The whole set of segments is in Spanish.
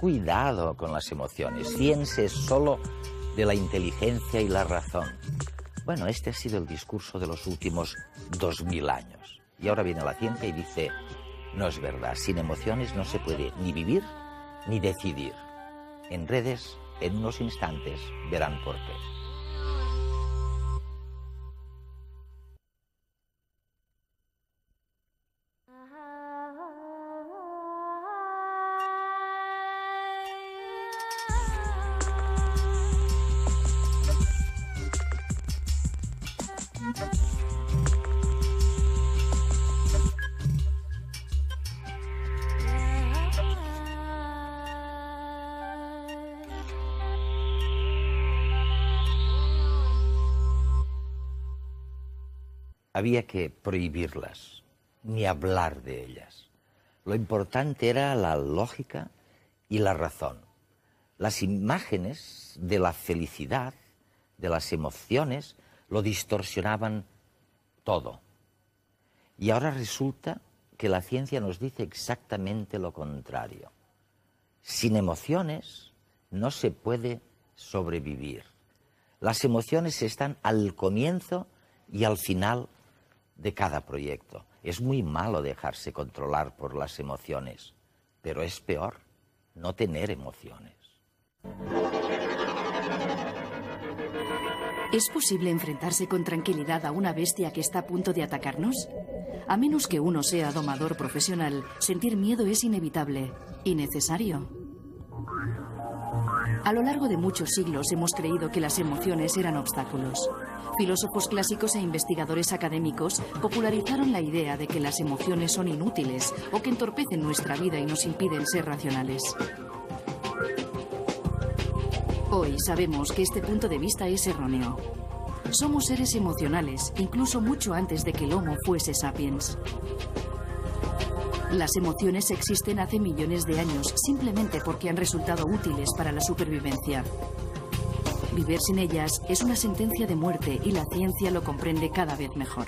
cuidado con las emociones, fíense solo de la inteligencia y la razón. Bueno, este ha sido el discurso de los últimos 2000 años. Y ahora viene la ciencia y dice, no es verdad, sin emociones no se puede ni vivir ni decidir. En redes, en unos instantes, verán por qué. Había que prohibirlas, ni hablar de ellas. Lo importante era la lógica y la razón. Las imágenes de la felicidad, de las emociones, lo distorsionaban todo. Y ahora resulta que la ciencia nos dice exactamente lo contrario. Sin emociones no se puede sobrevivir. Las emociones están al comienzo y al final de cada proyecto. Es muy malo dejarse controlar por las emociones, pero es peor no tener emociones. ¿Es posible enfrentarse con tranquilidad a una bestia que está a punto de atacarnos? A menos que uno sea domador profesional, sentir miedo es inevitable y necesario. A lo largo de muchos siglos hemos creído que las emociones eran obstáculos. Filósofos clásicos e investigadores académicos popularizaron la idea de que las emociones son inútiles o que entorpecen nuestra vida y nos impiden ser racionales. Hoy sabemos que este punto de vista es erróneo. Somos seres emocionales, incluso mucho antes de que el Homo fuese sapiens. Las emociones existen hace millones de años simplemente porque han resultado útiles para la supervivencia. Vivir sin ellas es una sentencia de muerte y la ciencia lo comprende cada vez mejor.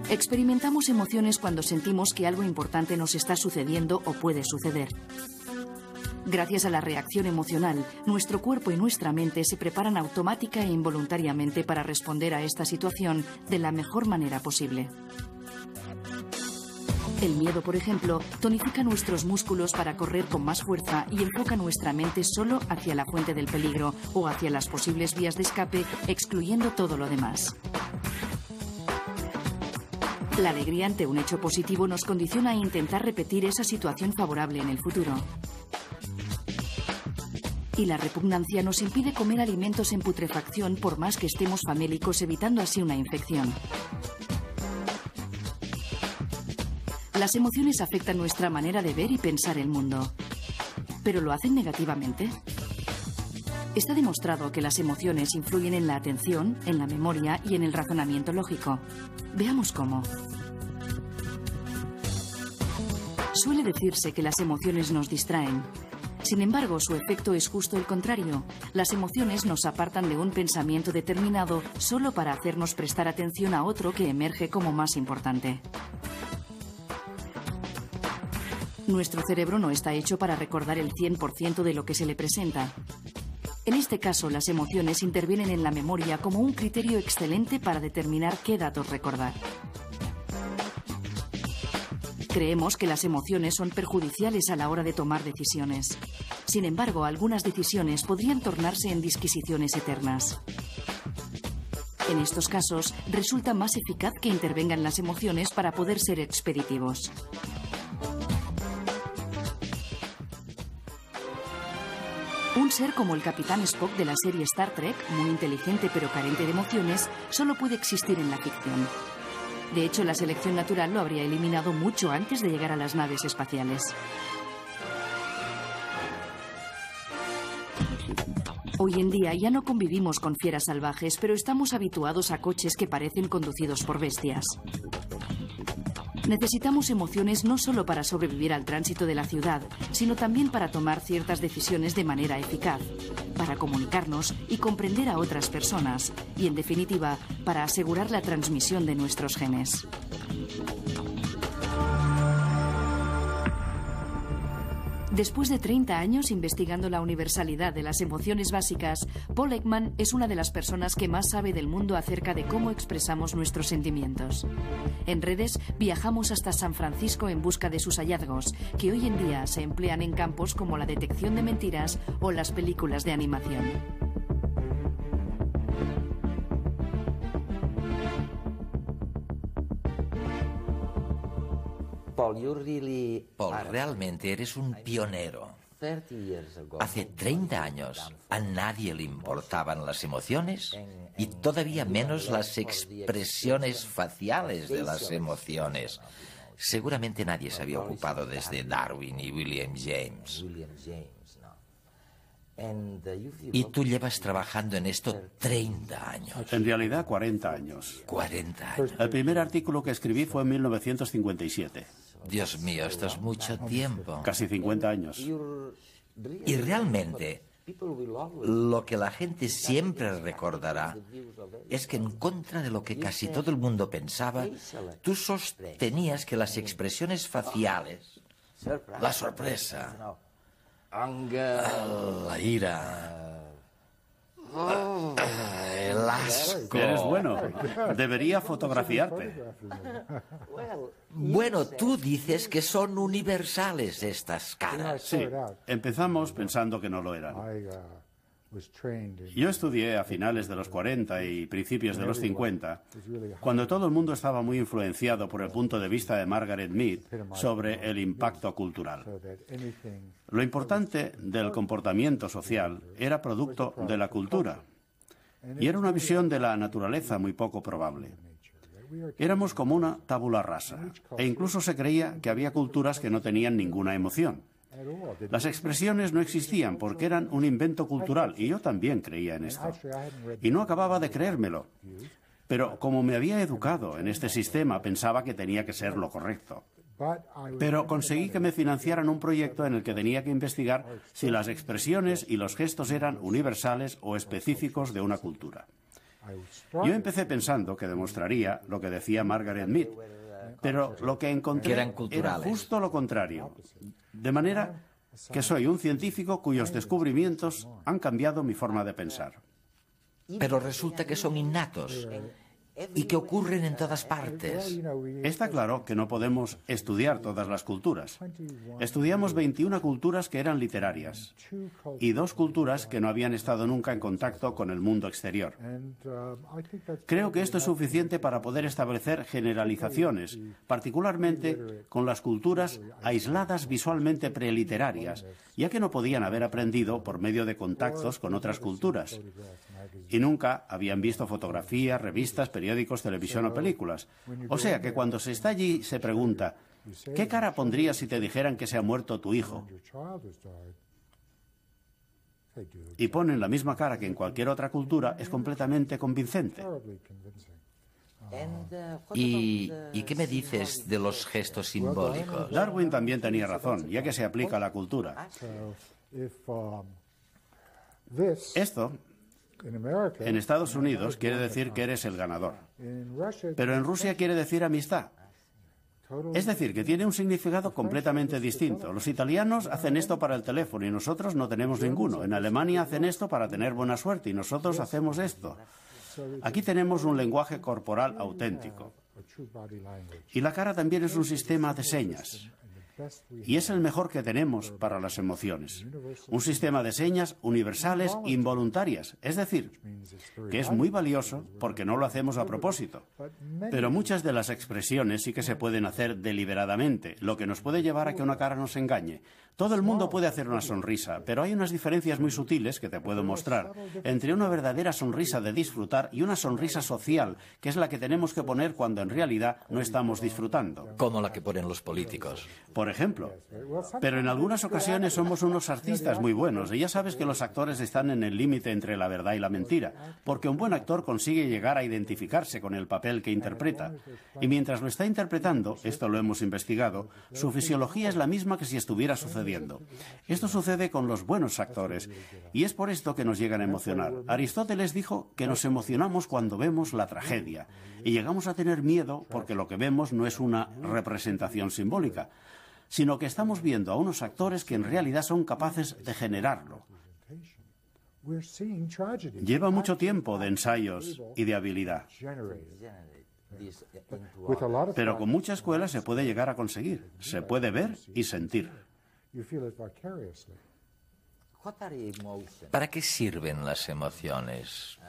Experimentamos emociones cuando sentimos que algo importante nos está sucediendo o puede suceder. Gracias a la reacción emocional, nuestro cuerpo y nuestra mente se preparan automática e involuntariamente para responder a esta situación de la mejor manera posible. El miedo, por ejemplo, tonifica nuestros músculos para correr con más fuerza y enfoca nuestra mente solo hacia la fuente del peligro o hacia las posibles vías de escape, excluyendo todo lo demás. La alegría ante un hecho positivo nos condiciona a intentar repetir esa situación favorable en el futuro. Y la repugnancia nos impide comer alimentos en putrefacción por más que estemos famélicos, evitando así una infección. Las emociones afectan nuestra manera de ver y pensar el mundo. ¿Pero lo hacen negativamente? Está demostrado que las emociones influyen en la atención, en la memoria y en el razonamiento lógico. Veamos cómo. Suele decirse que las emociones nos distraen. Sin embargo, su efecto es justo el contrario. Las emociones nos apartan de un pensamiento determinado solo para hacernos prestar atención a otro que emerge como más importante. Nuestro cerebro no está hecho para recordar el 100% de lo que se le presenta. En este caso, las emociones intervienen en la memoria como un criterio excelente para determinar qué datos recordar. Creemos que las emociones son perjudiciales a la hora de tomar decisiones. Sin embargo, algunas decisiones podrían tornarse en disquisiciones eternas. En estos casos, resulta más eficaz que intervengan las emociones para poder ser expeditivos. Un ser como el Capitán Spock de la serie Star Trek, muy inteligente pero carente de emociones, solo puede existir en la ficción. De hecho, la selección natural lo habría eliminado mucho antes de llegar a las naves espaciales. Hoy en día ya no convivimos con fieras salvajes, pero estamos habituados a coches que parecen conducidos por bestias. Necesitamos emociones no solo para sobrevivir al tránsito de la ciudad, sino también para tomar ciertas decisiones de manera eficaz, para comunicarnos y comprender a otras personas, y en definitiva, para asegurar la transmisión de nuestros genes. Después de 30 años investigando la universalidad de las emociones básicas, Paul Ekman es una de las personas que más sabe del mundo acerca de cómo expresamos nuestros sentimientos. En redes viajamos hasta San Francisco en busca de sus hallazgos, que hoy en día se emplean en campos como la detección de mentiras o las películas de animación. Paul, realmente eres un pionero. Hace 30 años a nadie le importaban las emociones y todavía menos las expresiones faciales de las emociones. Seguramente nadie se había ocupado desde Darwin y William James. Y tú llevas trabajando en esto 30 años. En realidad, 40 años. 40 años. El primer artículo que escribí fue en 1957. Dios mío, esto es mucho tiempo. Casi 50 años. Y realmente, lo que la gente siempre recordará es que en contra de lo que casi todo el mundo pensaba, tú sostenías que las expresiones faciales, la sorpresa, la ira, el asco... Eres bueno. Debería fotografiarte. Bueno, tú dices que son universales estas caras. Sí, empezamos pensando que no lo eran. Yo estudié a finales de los 40 y principios de los 50, cuando todo el mundo estaba muy influenciado por el punto de vista de Margaret Mead sobre el impacto cultural. Lo importante del comportamiento social era producto de la cultura, y era una visión de la naturaleza muy poco probable. Éramos como una tabula rasa, e incluso se creía que había culturas que no tenían ninguna emoción. Las expresiones no existían porque eran un invento cultural, y yo también creía en esto. Y no acababa de creérmelo. Pero como me había educado en este sistema, pensaba que tenía que ser lo correcto. Pero conseguí que me financiaran un proyecto en el que tenía que investigar si las expresiones y los gestos eran universales o específicos de una cultura. Yo empecé pensando que demostraría lo que decía Margaret Mead, pero lo que encontré era justo lo contrario. De manera que soy un científico cuyos descubrimientos han cambiado mi forma de pensar. Pero resulta que son innatos y que ocurren en todas partes. Está claro que no podemos estudiar todas las culturas. Estudiamos 21 culturas que eran literarias y 2 culturas que no habían estado nunca en contacto con el mundo exterior. Creo que esto es suficiente para poder establecer generalizaciones, particularmente con las culturas aisladas visualmente preliterarias, ya que no podían haber aprendido por medio de contactos con otras culturas. Y nunca habían visto fotografías, revistas, periódicos, televisión o películas. O sea que cuando se está allí se pregunta, ¿qué cara pondrías si te dijeran que se ha muerto tu hijo? Y ponen la misma cara que en cualquier otra cultura, es completamente convincente. ¿Y qué me dices de los gestos simbólicos? Darwin también tenía razón, ya que se aplica a la cultura. Esto, en Estados Unidos, quiere decir que eres el ganador. Pero en Rusia quiere decir amistad. Es decir, que tiene un significado completamente distinto. Los italianos hacen esto para el teléfono y nosotros no tenemos ninguno. En Alemania hacen esto para tener buena suerte y nosotros hacemos esto. Aquí tenemos un lenguaje corporal auténtico. Y la cara también es un sistema de señas. Y es el mejor que tenemos para las emociones. Un sistema de señas universales involuntarias. Es decir, que es muy valioso porque no lo hacemos a propósito. Pero muchas de las expresiones sí que se pueden hacer deliberadamente, lo que nos puede llevar a que una cara nos engañe. Todo el mundo puede hacer una sonrisa, pero hay unas diferencias muy sutiles que te puedo mostrar entre una verdadera sonrisa de disfrutar y una sonrisa social, que es la que tenemos que poner cuando en realidad no estamos disfrutando. Como la que ponen los políticos. Por ejemplo. Pero en algunas ocasiones somos unos artistas muy buenos y ya sabes que los actores están en el límite entre la verdad y la mentira, porque un buen actor consigue llegar a identificarse con el papel que interpreta. Y mientras lo está interpretando, esto lo hemos investigado, su fisiología es la misma que si estuviera sucediendo. Esto sucede con los buenos actores y es por esto que nos llegan a emocionar. Aristóteles dijo que nos emocionamos cuando vemos la tragedia y llegamos a tener miedo porque lo que vemos no es una representación simbólica. sino que estamos viendo a unos actores que en realidad son capaces de generarlo. Lleva mucho tiempo de ensayos y de habilidad. Pero con mucha escuela se puede llegar a conseguir. Se puede ver y sentir. ¿Para qué sirven las emociones?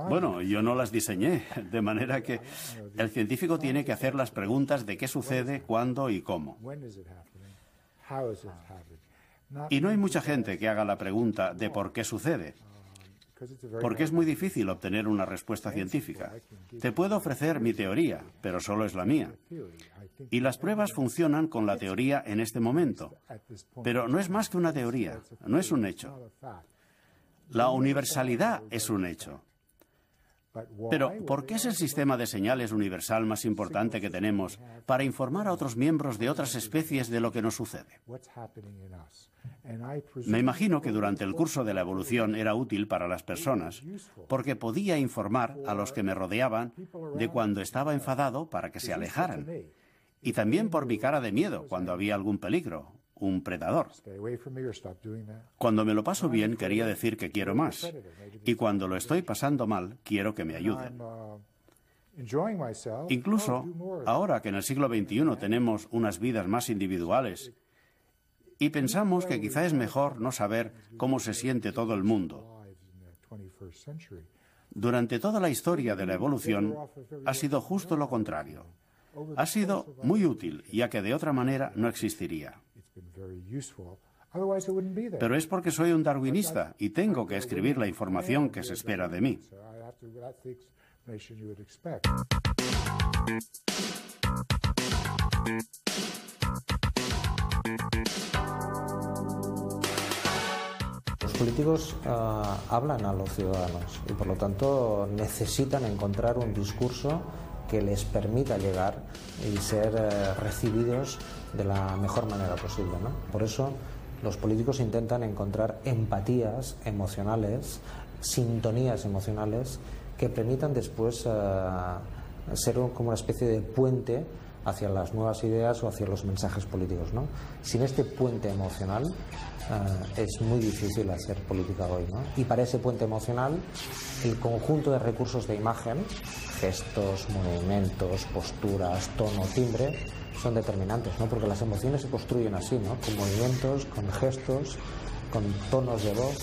Bueno, yo no las diseñé, de manera que el científico tiene que hacer las preguntas de qué sucede, cuándo y cómo. Y no hay mucha gente que haga la pregunta de por qué sucede, porque es muy difícil obtener una respuesta científica. Te puedo ofrecer mi teoría, pero solo es la mía. Y las pruebas funcionan con la teoría en este momento. Pero no es más que una teoría, no es un hecho. La universalidad es un hecho. Pero, ¿por qué es el sistema de señales universal más importante que tenemos para informar a otros miembros de otras especies de lo que nos sucede? Me imagino que durante el curso de la evolución era útil para las personas, porque podía informar a los que me rodeaban de cuando estaba enfadado para que se alejaran. Y también por mi cara de miedo cuando había algún peligro, un predador. Cuando me lo paso bien, quería decir que quiero más. Y cuando lo estoy pasando mal, quiero que me ayuden. Incluso ahora que en el siglo XXI tenemos unas vidas más individuales y pensamos que quizá es mejor no saber cómo se siente todo el mundo. Durante toda la historia de la evolución ha sido justo lo contrario. Ha sido muy útil, ya que de otra manera no existiría. Pero es porque soy un darwinista y tengo que escribir la información que se espera de mí. Los políticos hablan a los ciudadanos y por lo tanto necesitan encontrar un discurso que les permita llegar y ser recibidos de la mejor manera posible, ¿no? Por eso los políticos intentan encontrar empatías emocionales, sintonías emocionales que permitan después ser como una especie de puente hacia las nuevas ideas o hacia los mensajes políticos, ¿no? Sin este puente emocional es muy difícil hacer política hoy, ¿no? Y para ese puente emocional, el conjunto de recursos de imagen, gestos, movimientos, posturas, tono, timbre, son determinantes, ¿no? Porque las emociones se construyen así, ¿no? Con movimientos, con gestos, con tonos de voz.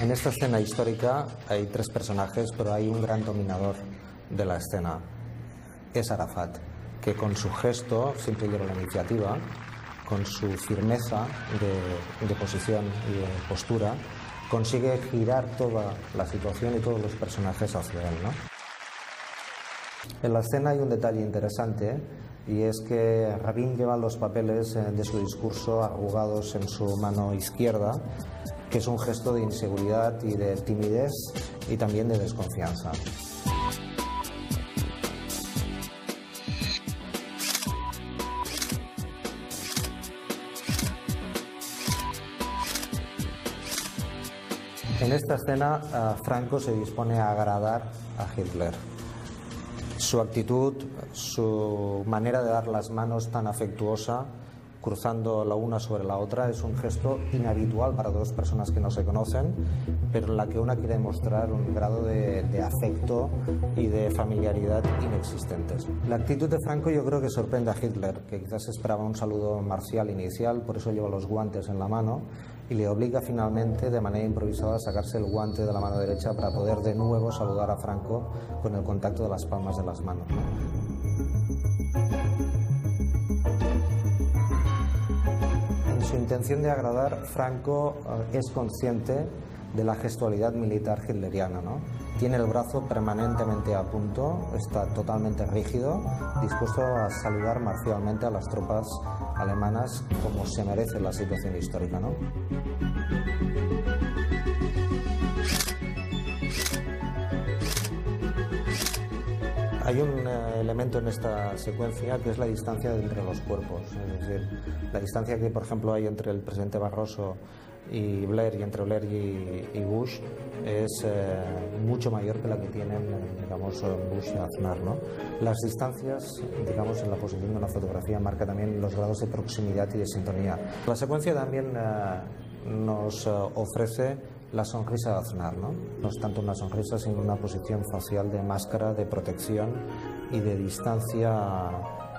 En esta escena histórica hay tres personajes, pero hay un gran dominador de la escena. Es Arafat, que con su gesto siempre lleva la iniciativa, con su firmeza de posición y de postura, consigue girar toda la situación y todos los personajes hacia él, ¿no? En la escena hay un detalle interesante y es que Rabin lleva los papeles de su discurso arrugados en su mano izquierda, que es un gesto de inseguridad y de timidez y también de desconfianza. En esta escena, Franco se dispone a agradar a Hitler. Su actitud, su manera de dar las manos tan afectuosa, cruzando la una sobre la otra, es un gesto inhabitual para dos personas que no se conocen, pero en la que una quiere mostrar un grado de afecto y de familiaridad inexistentes. La actitud de Franco yo creo que sorprende a Hitler, que quizás esperaba un saludo marcial inicial, por eso lleva los guantes en la mano, y le obliga finalmente de manera improvisada a sacarse el guante de la mano derecha para poder de nuevo saludar a Franco con el contacto de las palmas de las manos, ¿no? En su intención de agradar, Franco es consciente de la gestualidad militar hitleriana, ¿no? Tiene el brazo permanentemente a punto, está totalmente rígido, dispuesto a saludar marcialmente a las tropas alemanas como se merece la situación histórica, ¿no? Hay un elemento en esta secuencia que es la distancia entre los cuerpos, es decir, la distancia que, por ejemplo, hay entre el presidente Barroso y Blair, y entre Blair y Bush, es mucho mayor que la que tienen, digamos, Bush y Aznar, ¿no? Las distancias, digamos, en la posición de una fotografía marca también los grados de proximidad y de sintonía. La secuencia también nos ofrece la sonrisa de Aznar, ¿no? No es tanto una sonrisa, sino una posición facial de máscara, de protección y de distancia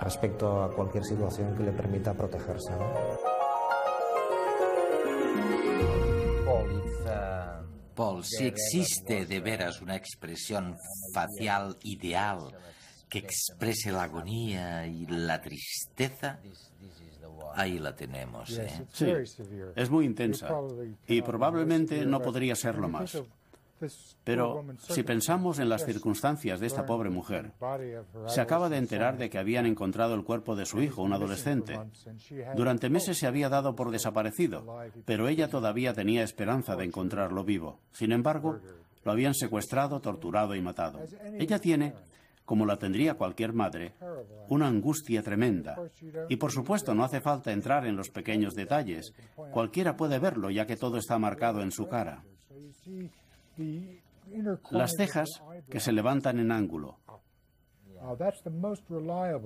respecto a cualquier situación que le permita protegerse, ¿no? Paul, si existe de veras una expresión facial ideal que exprese la agonía y la tristeza, ahí la tenemos, ¿eh? Sí, es muy intensa y probablemente no podría serlo más. Pero si pensamos en las circunstancias de esta pobre mujer, se acaba de enterar de que habían encontrado el cuerpo de su hijo, un adolescente. Durante meses se había dado por desaparecido, pero ella todavía tenía esperanza de encontrarlo vivo. Sin embargo, lo habían secuestrado, torturado y matado. Ella tiene, como la tendría cualquier madre, una angustia tremenda. Y por supuesto no hace falta entrar en los pequeños detalles. Cualquiera puede verlo, ya que todo está marcado en su cara. Las cejas que se levantan en ángulo.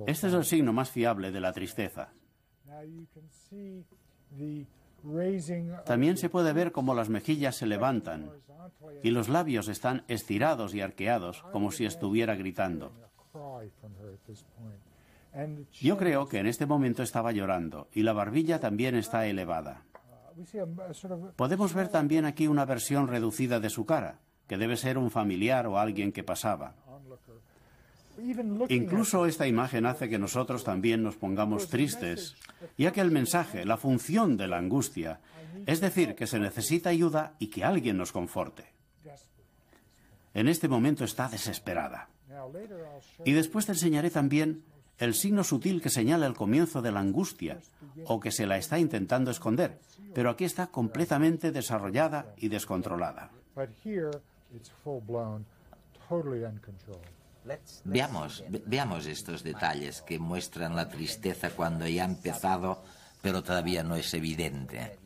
Este es el signo más fiable de la tristeza. También se puede ver cómo las mejillas se levantan y los labios están estirados y arqueados, como si estuviera gritando. Yo creo que en este momento estaba llorando y la barbilla también está elevada. Podemos ver también aquí una versión reducida de su cara, que debe ser un familiar o alguien que pasaba. Incluso esta imagen hace que nosotros también nos pongamos tristes, ya que el mensaje, la función de la angustia, es decir, que se necesita ayuda y que alguien nos conforte. En este momento está desesperada. Y después te enseñaré también el signo sutil que señala el comienzo de la angustia, o que se la está intentando esconder, pero aquí está completamente desarrollada y descontrolada. Veamos estos detalles que muestran la tristeza cuando ya ha empezado, pero todavía no es evidente.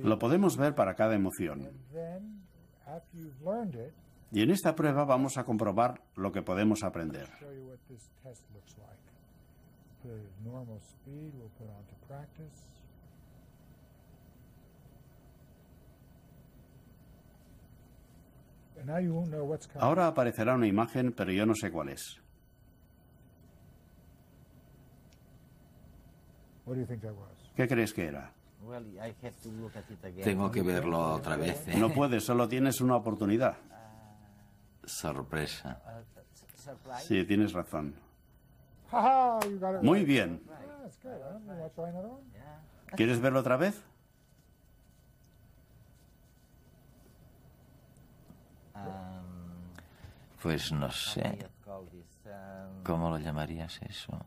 Lo podemos ver para cada emoción. Y en esta prueba vamos a comprobar lo que podemos aprender. Ahora aparecerá una imagen, pero yo no sé cuál es. ¿Qué crees que era? Tengo que verlo otra vez, ¿eh? No puedes, solo tienes una oportunidad. Sorpresa. Sí, tienes razón. Muy bien. ¿Quieres verlo otra vez? Pues no sé. ¿Cómo lo llamarías eso?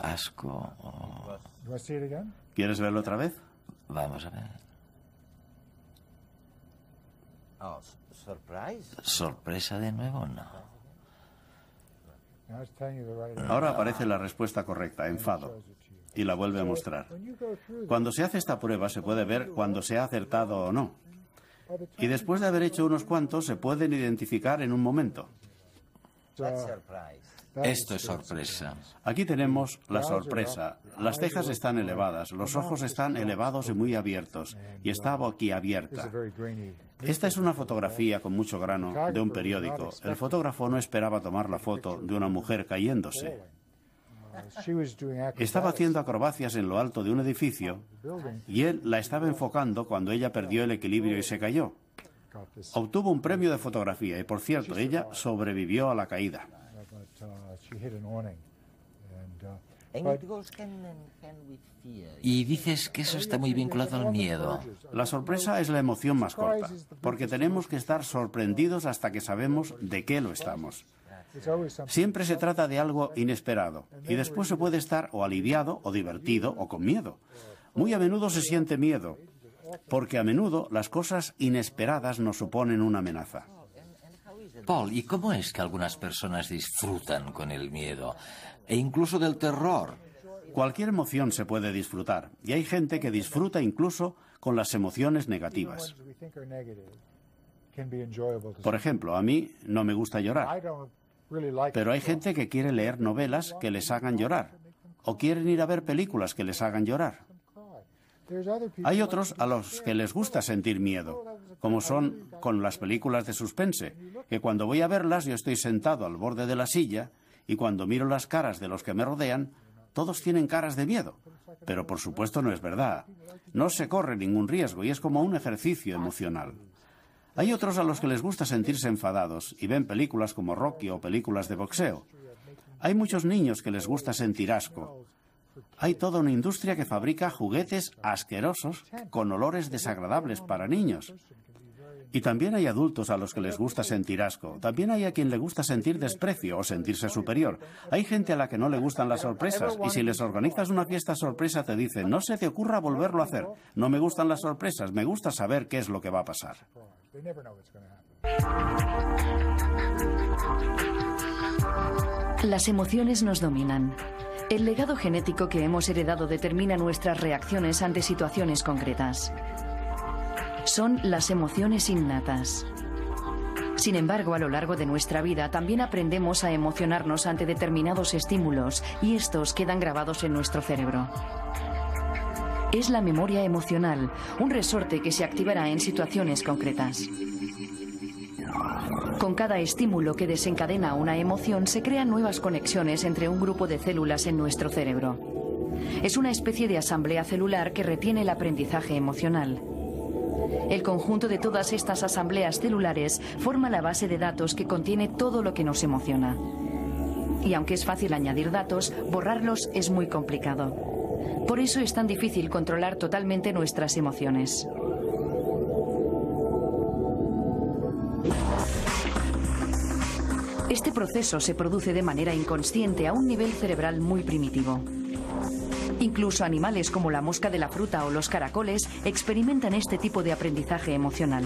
Asco. ¿Quieres verlo otra vez? Vamos a ver. ¿Sorpresa de nuevo? No. Ahora aparece la respuesta correcta, enfado, y la vuelve a mostrar. Cuando se hace esta prueba se puede ver cuando se ha acertado o no. Y después de haber hecho unos cuantos se pueden identificar en un momento. Esto es sorpresa. Aquí tenemos la sorpresa. Las cejas están elevadas, los ojos están elevados y muy abiertos, y está boquiabierta. Esta es una fotografía con mucho grano de un periódico. El fotógrafo no esperaba tomar la foto de una mujer cayéndose. Estaba haciendo acrobacias en lo alto de un edificio y él la estaba enfocando cuando ella perdió el equilibrio y se cayó. Obtuvo un premio de fotografía y, por cierto, ella sobrevivió a la caída. Y dices que eso está muy vinculado al miedo. La sorpresa es la emoción más corta, porque tenemos que estar sorprendidos hasta que sabemos de qué lo estamos. Siempre se trata de algo inesperado, y después se puede estar o aliviado, o divertido, o con miedo. Muy a menudo se siente miedo, porque a menudo las cosas inesperadas nos suponen una amenaza. Paul, ¿y cómo es que algunas personas disfrutan con el miedo? E incluso del terror. Cualquier emoción se puede disfrutar, y hay gente que disfruta incluso con las emociones negativas. Por ejemplo, a mí no me gusta llorar, pero hay gente que quiere leer novelas que les hagan llorar, o quieren ir a ver películas que les hagan llorar. Hay otros a los que les gusta sentir miedo, como son con las películas de suspense, que cuando voy a verlas yo estoy sentado al borde de la silla y cuando miro las caras de los que me rodean, todos tienen caras de miedo. Pero por supuesto no es verdad. No se corre ningún riesgo y es como un ejercicio emocional. Hay otros a los que les gusta sentirse enfadados y ven películas como Rocky o películas de boxeo. Hay muchos niños que les gusta sentir asco. Hay toda una industria que fabrica juguetes asquerosos con olores desagradables para niños. Y también hay adultos a los que les gusta sentir asco. También hay a quien le gusta sentir desprecio o sentirse superior. Hay gente a la que no le gustan las sorpresas y si les organizas una fiesta sorpresa te dicen no se te ocurra volverlo a hacer. No me gustan las sorpresas, me gusta saber qué es lo que va a pasar. Las emociones nos dominan. El legado genético que hemos heredado determina nuestras reacciones ante situaciones concretas. Son las emociones innatas. Sin embargo, a lo largo de nuestra vida también aprendemos a emocionarnos ante determinados estímulos y estos quedan grabados en nuestro cerebro. Es la memoria emocional, un resorte que se activará en situaciones concretas. Con cada estímulo que desencadena una emoción se crean nuevas conexiones entre un grupo de células en nuestro cerebro. Es una especie de asamblea celular que retiene el aprendizaje emocional. El conjunto de todas estas asambleas celulares forma la base de datos que contiene todo lo que nos emociona. Y aunque es fácil añadir datos, borrarlos es muy complicado. Por eso es tan difícil controlar totalmente nuestras emociones. Este proceso se produce de manera inconsciente a un nivel cerebral muy primitivo. Incluso animales como la mosca de la fruta o los caracoles experimentan este tipo de aprendizaje emocional.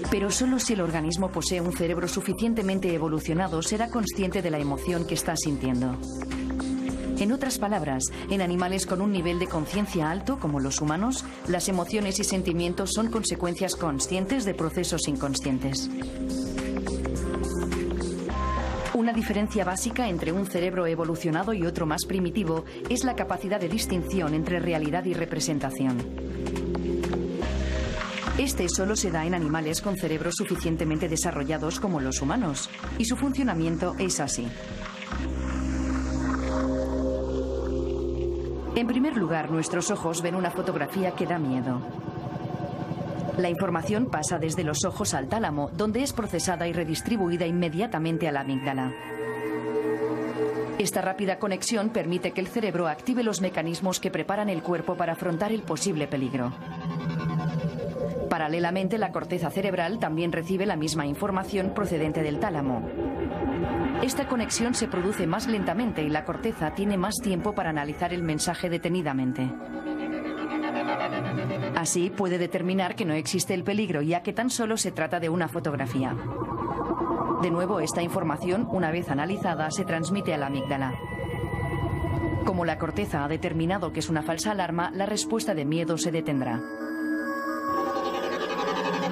Pero solo si el organismo posee un cerebro suficientemente evolucionado será consciente de la emoción que está sintiendo. En otras palabras, en animales con un nivel de conciencia alto, como los humanos, las emociones y sentimientos son consecuencias conscientes de procesos inconscientes. Una diferencia básica entre un cerebro evolucionado y otro más primitivo es la capacidad de distinción entre realidad y representación. Este solo se da en animales con cerebros suficientemente desarrollados como los humanos, y su funcionamiento es así. En primer lugar, nuestros ojos ven una fotografía que da miedo. La información pasa desde los ojos al tálamo, donde es procesada y redistribuida inmediatamente a la amígdala. Esta rápida conexión permite que el cerebro active los mecanismos que preparan el cuerpo para afrontar el posible peligro. Paralelamente, la corteza cerebral también recibe la misma información procedente del tálamo. Esta conexión se produce más lentamente y la corteza tiene más tiempo para analizar el mensaje detenidamente. Así puede determinar que no existe el peligro, ya que tan solo se trata de una fotografía. De nuevo, esta información, una vez analizada, se transmite a la amígdala. Como la corteza ha determinado que es una falsa alarma, la respuesta de miedo se detendrá.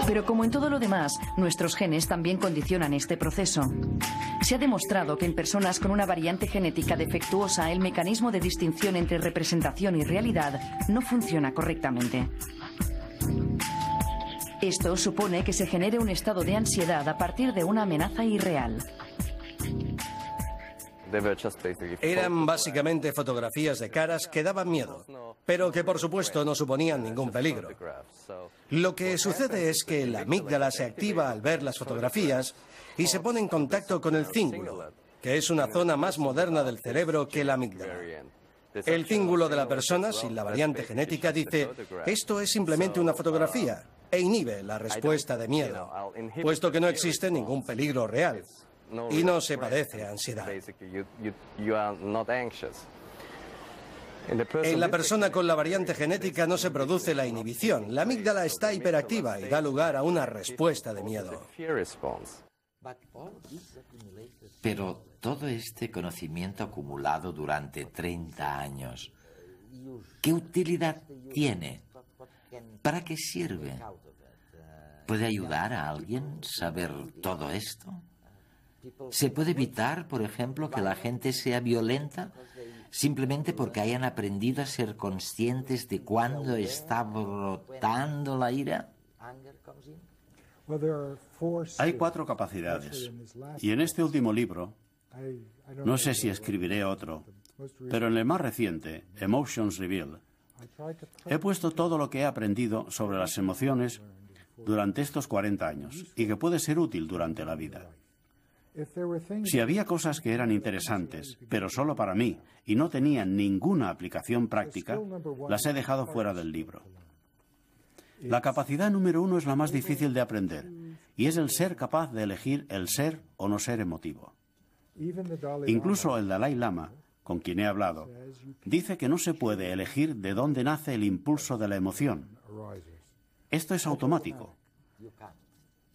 Pero como en todo lo demás, nuestros genes también condicionan este proceso. Se ha demostrado que en personas con una variante genética defectuosa, el mecanismo de distinción entre representación y realidad no funciona correctamente. Esto supone que se genere un estado de ansiedad a partir de una amenaza irreal. Eran básicamente fotografías de caras que daban miedo, pero que por supuesto no suponían ningún peligro. Lo que sucede es que la amígdala se activa al ver las fotografías y se pone en contacto con el cíngulo, que es una zona más moderna del cerebro que la amígdala. El cíngulo de la persona sin la variante genética dice, esto es simplemente una fotografía, e inhibe la respuesta de miedo, puesto que no existe ningún peligro real. Y no se padece ansiedad. En la persona con la variante genética no se produce la inhibición. La amígdala está hiperactiva y da lugar a una respuesta de miedo. Pero todo este conocimiento acumulado durante 30 años, ¿qué utilidad tiene? ¿Para qué sirve? ¿Puede ayudar a alguien saber todo esto? ¿Se puede evitar, por ejemplo, que la gente sea violenta simplemente porque hayan aprendido a ser conscientes de cuándo está brotando la ira? Hay 4 capacidades. Y en este último libro, no sé si escribiré otro, pero en el más reciente, Emotions Revealed, he puesto todo lo que he aprendido sobre las emociones durante estos 40 años y que puede ser útil durante la vida. Si había cosas que eran interesantes, pero solo para mí, y no tenían ninguna aplicación práctica, las he dejado fuera del libro. La capacidad número 1 es la más difícil de aprender, y es el ser capaz de elegir el ser o no ser emotivo. Incluso el Dalai Lama, con quien he hablado, dice que no se puede elegir de dónde nace el impulso de la emoción. Esto es automático.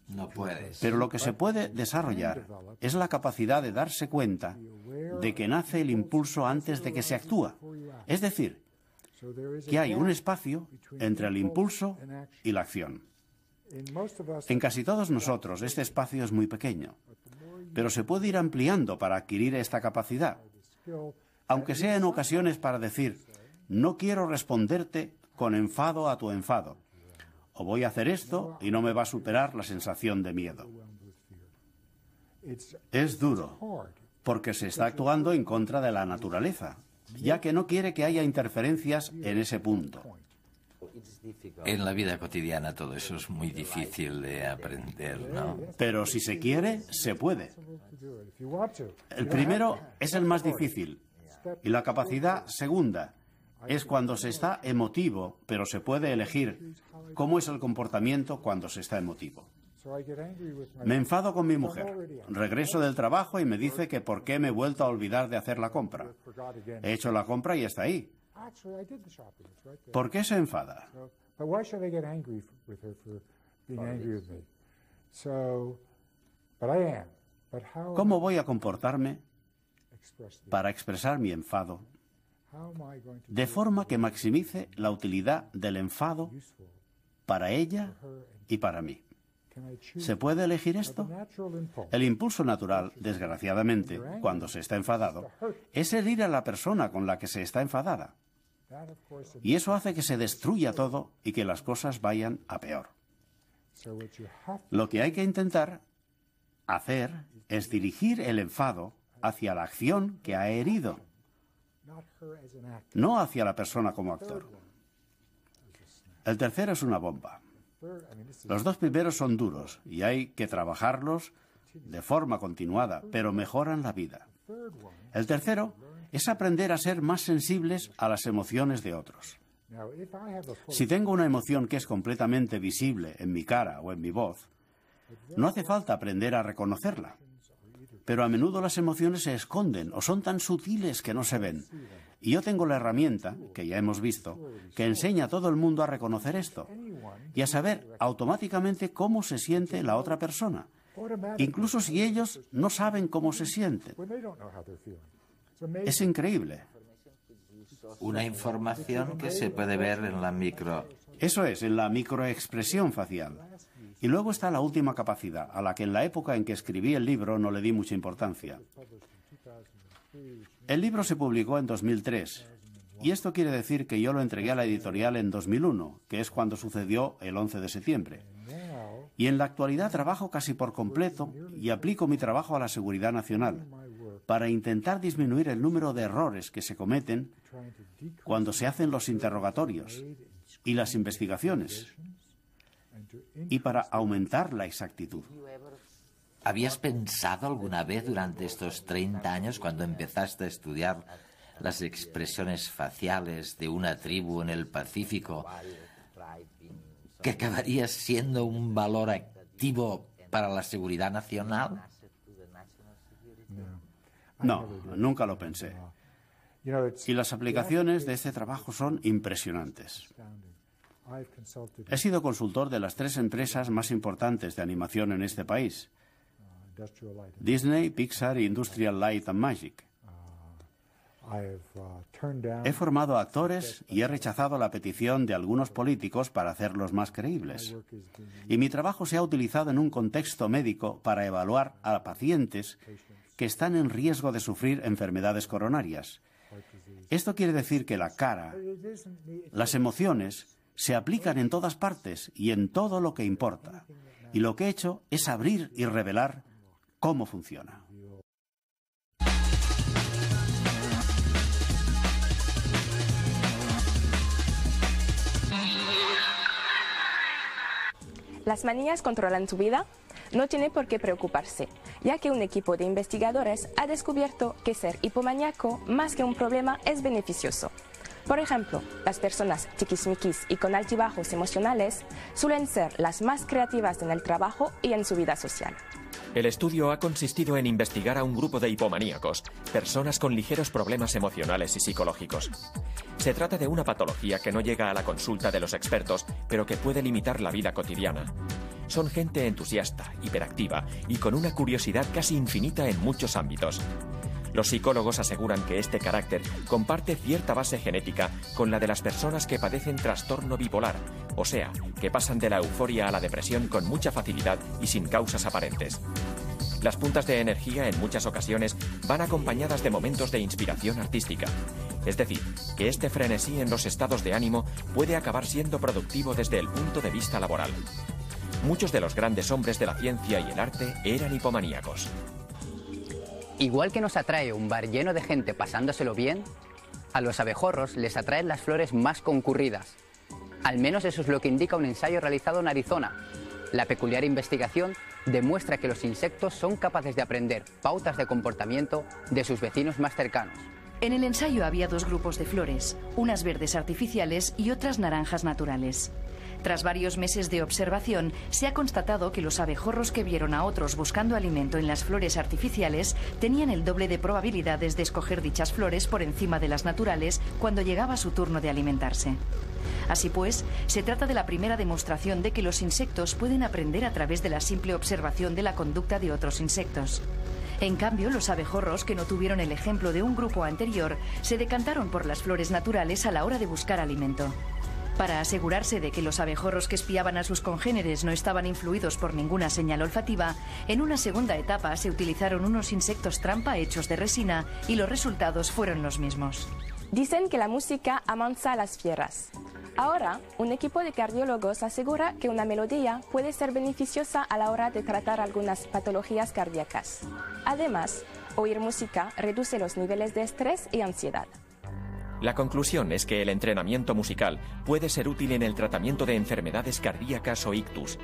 No puedes. Pero lo que se puede desarrollar es la capacidad de darse cuenta de que nace el impulso antes de que se actúa. Es decir, que hay un espacio entre el impulso y la acción. En casi todos nosotros este espacio es muy pequeño, pero se puede ir ampliando para adquirir esta capacidad, aunque sea en ocasiones para decir, no quiero responderte con enfado a tu enfado, o voy a hacer esto y no me va a superar la sensación de miedo. Es duro, porque se está actuando en contra de la naturaleza, ya que no quiere que haya interferencias en ese punto. En la vida cotidiana todo eso es muy difícil de aprender, ¿no? Pero si se quiere, se puede. El primero es el más difícil, y la capacidad segunda es cuando se está emotivo, pero se puede elegir cómo es el comportamiento cuando se está emotivo. Me enfado con mi mujer. Regreso del trabajo y me dice que por qué me he vuelto a olvidar de hacer la compra. He hecho la compra y está ahí. ¿Por qué se enfada? ¿Cómo voy a comportarme para expresar mi enfado de forma que maximice la utilidad del enfado para ella y para mí? ¿Se puede elegir esto? El impulso natural, desgraciadamente, cuando se está enfadado, es herir a la persona con la que se está enfadada. Y eso hace que se destruya todo y que las cosas vayan a peor. Lo que hay que intentar hacer es dirigir el enfado hacia la acción que ha herido, no hacia la persona como actor. El tercero es una bomba. Los 2 primeros son duros y hay que trabajarlos de forma continuada, pero mejoran la vida. El tercero es aprender a ser más sensibles a las emociones de otros. Si tengo una emoción que es completamente visible en mi cara o en mi voz, no hace falta aprender a reconocerla. Pero a menudo las emociones se esconden o son tan sutiles que no se ven. Y yo tengo la herramienta, que ya hemos visto, que enseña a todo el mundo a reconocer esto y a saber automáticamente cómo se siente la otra persona, incluso si ellos no saben cómo se sienten. Es increíble. Una información que se puede ver en la micro... Eso es, en la microexpresión facial. Y luego está la última capacidad, a la que en la época en que escribí el libro no le di mucha importancia. El libro se publicó en 2003, y esto quiere decir que yo lo entregué a la editorial en 2001, que es cuando sucedió el 11 de septiembre. Y en la actualidad trabajo casi por completo y aplico mi trabajo a la seguridad nacional, para intentar disminuir el número de errores que se cometen cuando se hacen los interrogatorios y las investigaciones, y para aumentar la exactitud. ¿Habías pensado alguna vez durante estos 30 años, cuando empezaste a estudiar las expresiones faciales de una tribu en el Pacífico, que acabarías siendo un valor activo para la seguridad nacional? No, nunca lo pensé. Y las aplicaciones de este trabajo son impresionantes. He sido consultor de las 3 empresas más importantes de animación en este país: Disney, Pixar e Industrial Light and Magic. He formado actores y he rechazado la petición de algunos políticos para hacerlos más creíbles. Y mi trabajo se ha utilizado en un contexto médico para evaluar a pacientes que están en riesgo de sufrir enfermedades coronarias. Esto quiere decir que la cara, las emociones, se aplican en todas partes y en todo lo que importa. Y lo que he hecho es abrir y revelar cómo funciona. Las manías controlan tu vida. No tiene por qué preocuparse, ya que un equipo de investigadores ha descubierto que ser hipomaníaco, más que un problema, es beneficioso. Por ejemplo, las personas tiquismiquis y con altibajos emocionales suelen ser las más creativas en el trabajo y en su vida social. El estudio ha consistido en investigar a un grupo de hipomaníacos, personas con ligeros problemas emocionales y psicológicos. Se trata de una patología que no llega a la consulta de los expertos, pero que puede limitar la vida cotidiana. Son gente entusiasta, hiperactiva y con una curiosidad casi infinita en muchos ámbitos. Los psicólogos aseguran que este carácter comparte cierta base genética con la de las personas que padecen trastorno bipolar, o sea, que pasan de la euforia a la depresión con mucha facilidad y sin causas aparentes. Las puntas de energía en muchas ocasiones van acompañadas de momentos de inspiración artística. Es decir, que este frenesí en los estados de ánimo puede acabar siendo productivo desde el punto de vista laboral. Muchos de los grandes hombres de la ciencia y el arte eran hipomaníacos. Igual que nos atrae un bar lleno de gente pasándoselo bien, a los abejorros les atraen las flores más concurridas. Al menos eso es lo que indica un ensayo realizado en Arizona. La peculiar investigación demuestra que los insectos son capaces de aprender pautas de comportamiento de sus vecinos más cercanos. En el ensayo había 2 grupos de flores, unas verdes artificiales y otras naranjas naturales. Tras varios meses de observación, se ha constatado que los abejorros que vieron a otros buscando alimento en las flores artificiales tenían el doble de probabilidades de escoger dichas flores por encima de las naturales cuando llegaba su turno de alimentarse. Así pues, se trata de la primera demostración de que los insectos pueden aprender a través de la simple observación de la conducta de otros insectos. En cambio, los abejorros, que no tuvieron el ejemplo de un grupo anterior, se decantaron por las flores naturales a la hora de buscar alimento. Para asegurarse de que los abejorros que espiaban a sus congéneres no estaban influidos por ninguna señal olfativa, en una segunda etapa se utilizaron unos insectos trampa hechos de resina y los resultados fueron los mismos. Dicen que la música amansa a las fieras. Ahora, un equipo de cardiólogos asegura que una melodía puede ser beneficiosa a la hora de tratar algunas patologías cardíacas. Además, oír música reduce los niveles de estrés y ansiedad. La conclusión es que el entrenamiento musical puede ser útil en el tratamiento de enfermedades cardíacas o ictus.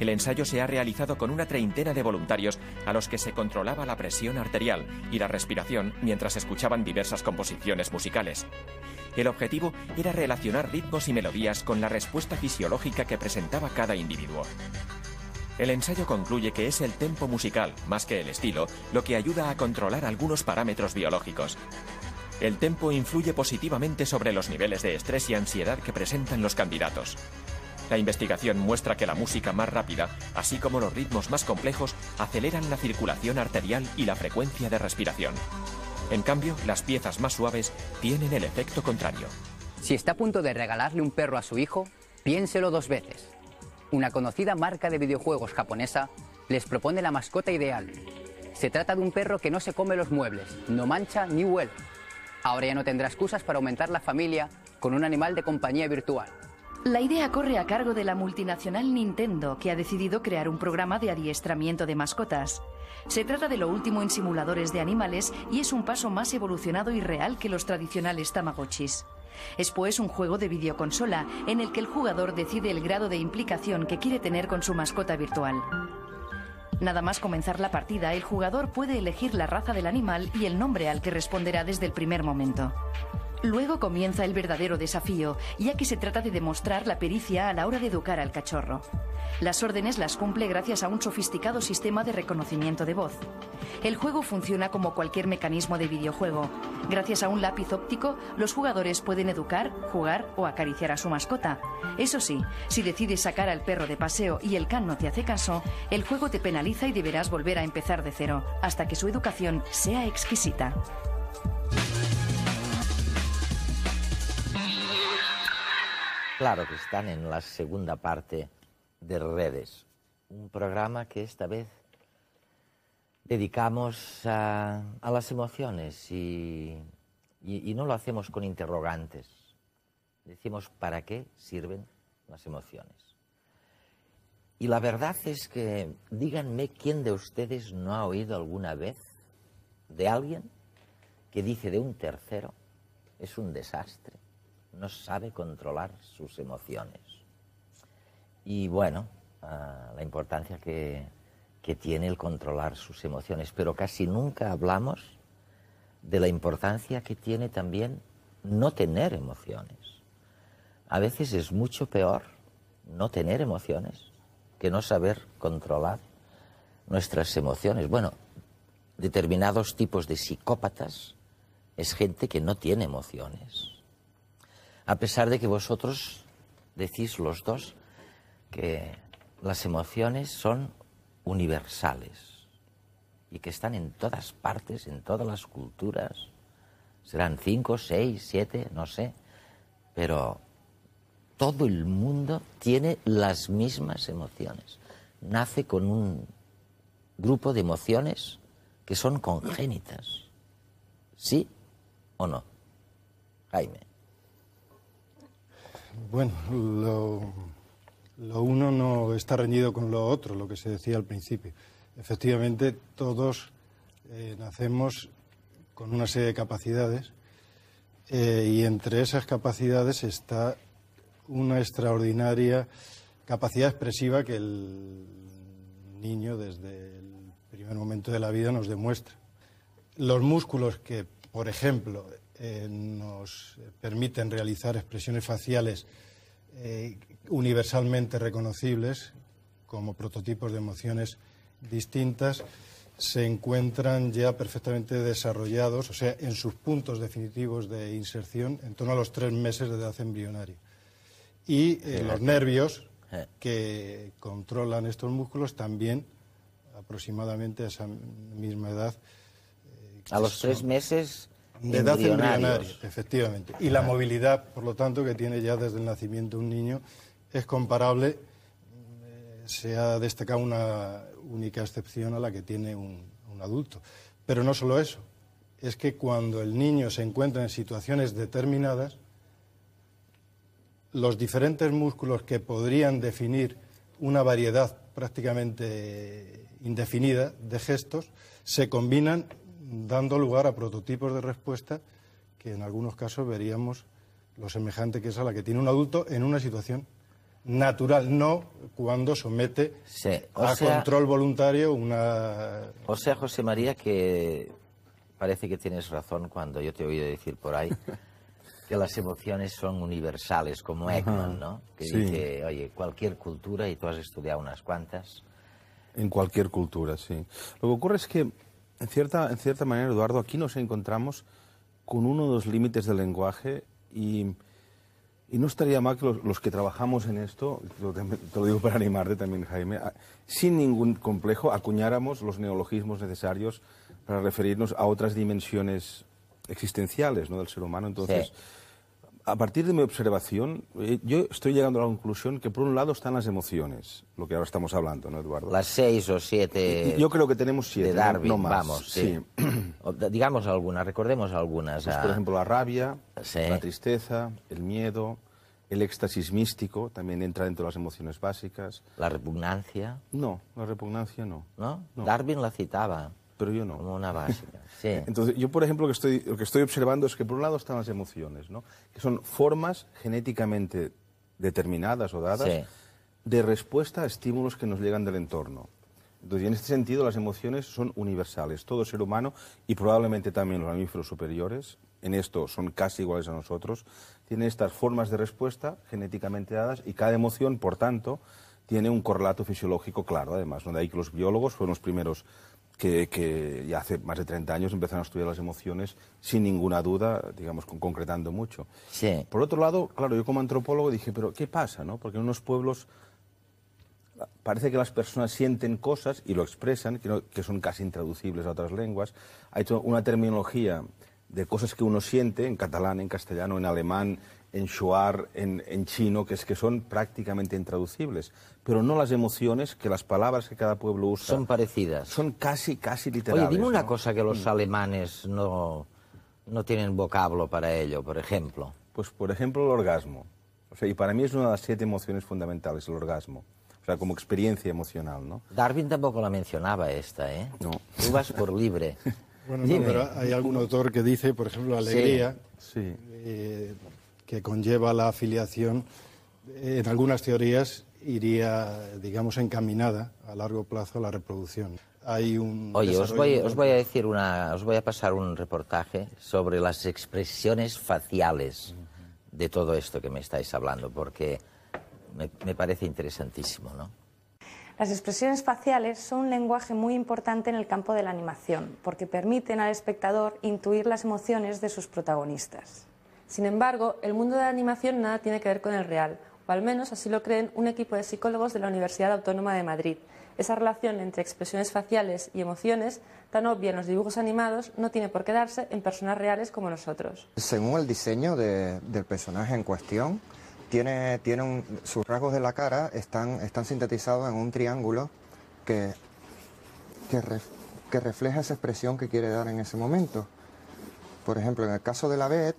El ensayo se ha realizado con una treintena de voluntarios a los que se controlaba la presión arterial y la respiración mientras escuchaban diversas composiciones musicales. El objetivo era relacionar ritmos y melodías con la respuesta fisiológica que presentaba cada individuo. El ensayo concluye que es el tempo musical, más que el estilo, lo que ayuda a controlar algunos parámetros biológicos. El tempo influye positivamente sobre los niveles de estrés y ansiedad que presentan los candidatos. La investigación muestra que la música más rápida, así como los ritmos más complejos, aceleran la circulación arterial y la frecuencia de respiración. En cambio, las piezas más suaves tienen el efecto contrario. Si está a punto de regalarle un perro a su hijo, piénselo 2 veces. Una conocida marca de videojuegos japonesa les propone la mascota ideal. Se trata de un perro que no se come los muebles, no mancha ni huele. Ahora ya no tendrá excusas para aumentar la familia con un animal de compañía virtual. La idea corre a cargo de la multinacional Nintendo, que ha decidido crear un programa de adiestramiento de mascotas. Se trata de lo último en simuladores de animales y es un paso más evolucionado y real que los tradicionales Tamagotchis. Es pues un juego de videoconsola en el que el jugador decide el grado de implicación que quiere tener con su mascota virtual. Nada más comenzar la partida, el jugador puede elegir la raza del animal y el nombre al que responderá desde el primer momento. Luego comienza el verdadero desafío, ya que se trata de demostrar la pericia a la hora de educar al cachorro. Las órdenes las cumple gracias a un sofisticado sistema de reconocimiento de voz. El juego funciona como cualquier mecanismo de videojuego. Gracias a un lápiz óptico, los jugadores pueden educar, jugar o acariciar a su mascota. Eso sí, si decides sacar al perro de paseo y el can no te hace caso, el juego te penaliza y deberás volver a empezar de cero, hasta que su educación sea exquisita. Claro que están en la segunda parte de Redes, un programa que esta vez dedicamos a las emociones y no lo hacemos con interrogantes. Decimos para qué sirven las emociones. Y la verdad es que, díganme quién de ustedes no ha oído alguna vez de alguien que dice de un tercero, es un desastre, no sabe controlar sus emociones. Y bueno, la importancia que tiene el controlar sus emociones, pero casi nunca hablamos de la importancia que tiene también no tener emociones. A veces es mucho peor no tener emociones que no saber controlar nuestras emociones. Bueno, determinados tipos de psicópatas es gente que no tiene emociones. A pesar de que vosotros decís los dos que las emociones son universales y que están en todas partes, en todas las culturas. Serán 5, 6, 7, no sé, pero todo el mundo tiene las mismas emociones. Nace con un grupo de emociones que son congénitas. ¿Sí o no? Jaime. Bueno, lo uno no está reñido con lo otro, lo que se decía al principio. Efectivamente, todos nacemos con una serie de capacidades y entre esas capacidades está una extraordinaria capacidad expresiva que el niño desde el primer momento de la vida nos demuestra. Los músculos que, por ejemplo, nos permiten realizar expresiones faciales universalmente reconocibles como prototipos de emociones distintas se encuentran ya perfectamente desarrollados, o sea, en sus puntos definitivos de inserción en torno a los 3 meses de edad embrionaria. Y los nervios que controlan estos músculos también aproximadamente a esa misma edad. A los 3 meses de edad embrionaria, efectivamente. Y la movilidad, por lo tanto, que tiene ya desde el nacimiento un niño es comparable. Se ha destacado una única excepción a la que tiene un adulto. Pero no solo eso, es que cuando el niño se encuentra en situaciones determinadas, los diferentes músculos que podrían definir una variedad prácticamente indefinida de gestos se combinan dando lugar a prototipos de respuesta que en algunos casos veríamos lo semejante que es a la que tiene un adulto en una situación natural, no cuando somete a control voluntario una... O sea, José María, que parece que tienes razón cuando yo te he oído decir por ahí que las emociones son universales, como Ekman, ¿no? Que dice, oye, cualquier cultura, y tú has estudiado unas cuantas. En cualquier cultura, sí. Lo que ocurre es que, en cierta manera, Eduardo, aquí nos encontramos con uno de los límites del lenguaje y no estaría mal que los que trabajamos en esto, te lo digo para animarte también, Jaime, sin ningún complejo acuñáramos los neologismos necesarios para referirnos a otras dimensiones existenciales, ¿no?, del ser humano. Entonces, a partir de mi observación, yo estoy llegando a la conclusión que por un lado están las emociones, lo que ahora estamos hablando, ¿no, Eduardo? Las 6 o 7... Yo creo que tenemos 7, de Darwin, no más. Vamos, sí. Digamos algunas, recordemos algunas. Pues, por ejemplo, la rabia, la tristeza, el miedo, el éxtasis místico, también entra dentro de las emociones básicas. ¿La repugnancia? No, la repugnancia no. ¿No? Darwin la citaba. Pero yo no. Como una básica, sí. Entonces, yo, por ejemplo, lo que estoy observando es que por un lado están las emociones, ¿no?, que son formas genéticamente determinadas o dadas de respuesta a estímulos que nos llegan del entorno. Entonces, en este sentido, las emociones son universales. Todo ser humano, y probablemente también los mamíferos superiores, en esto son casi iguales a nosotros, tienen estas formas de respuesta genéticamente dadas y cada emoción, por tanto, tiene un correlato fisiológico claro, además, donde hay que los biólogos fueron los primeros que ya hace más de 30 años empezaron a estudiar las emociones sin ninguna duda, digamos, concretando mucho. Sí. Por otro lado, claro, yo como antropólogo dije, pero ¿qué pasa, no? Porque en unos pueblos parece que las personas sienten cosas y lo expresan, que son casi intraducibles a otras lenguas. Ha hecho una terminología de cosas que uno siente en catalán, en castellano, en alemán, en shuar, en chino, que son prácticamente intraducibles. Pero no las emociones, que las palabras que cada pueblo usa... Son parecidas. Son casi literales. Oye, dime una ¿no? cosa que los alemanes no tienen vocablo para ello, por ejemplo. Pues, por ejemplo, el orgasmo. O sea, y para mí es una de las 7 emociones fundamentales, el orgasmo. O sea, como experiencia emocional, ¿no? Darwin tampoco la mencionaba esta, ¿eh? No. Tú vas por libre. Bueno, no, pero hay algún autor que dice, por ejemplo, alegría, sí. Que conlleva la afiliación, en algunas teorías iría, digamos, encaminada a largo plazo a la reproducción. Hay un Oye, os voy a pasar un reportaje sobre las expresiones faciales de todo esto que me estáis hablando, porque me parece interesantísimo, ¿no? Las expresiones faciales son un lenguaje muy importante en el campo de la animación, porque permiten al espectador intuir las emociones de sus protagonistas. Sin embargo, el mundo de la animación nada tiene que ver con el real, o al menos así lo creen un equipo de psicólogos de la Universidad Autónoma de Madrid. Esa relación entre expresiones faciales y emociones, tan obvia en los dibujos animados, no tiene por qué darse en personas reales como nosotros. Según el diseño del personaje en cuestión, sus rasgos de la cara están sintetizados en un triángulo que refleja esa expresión que quiere dar en ese momento. Por ejemplo, en el caso de la Beth,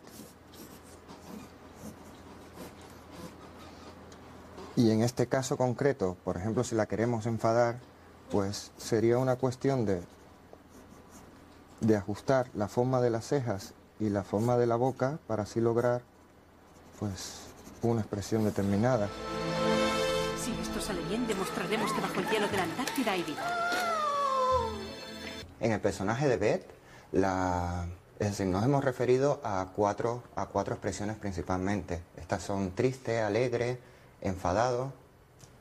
y en este caso concreto, por ejemplo, si la queremos enfadar, pues sería una cuestión de ajustar la forma de las cejas y la forma de la boca para así lograr, pues, una expresión determinada. Si esto sale bien, demostraremos que bajo el hielo de la Antártida hay vida. En el personaje de Beth, es decir, nos hemos referido a cuatro expresiones principalmente. Estas son triste, alegre, enfadado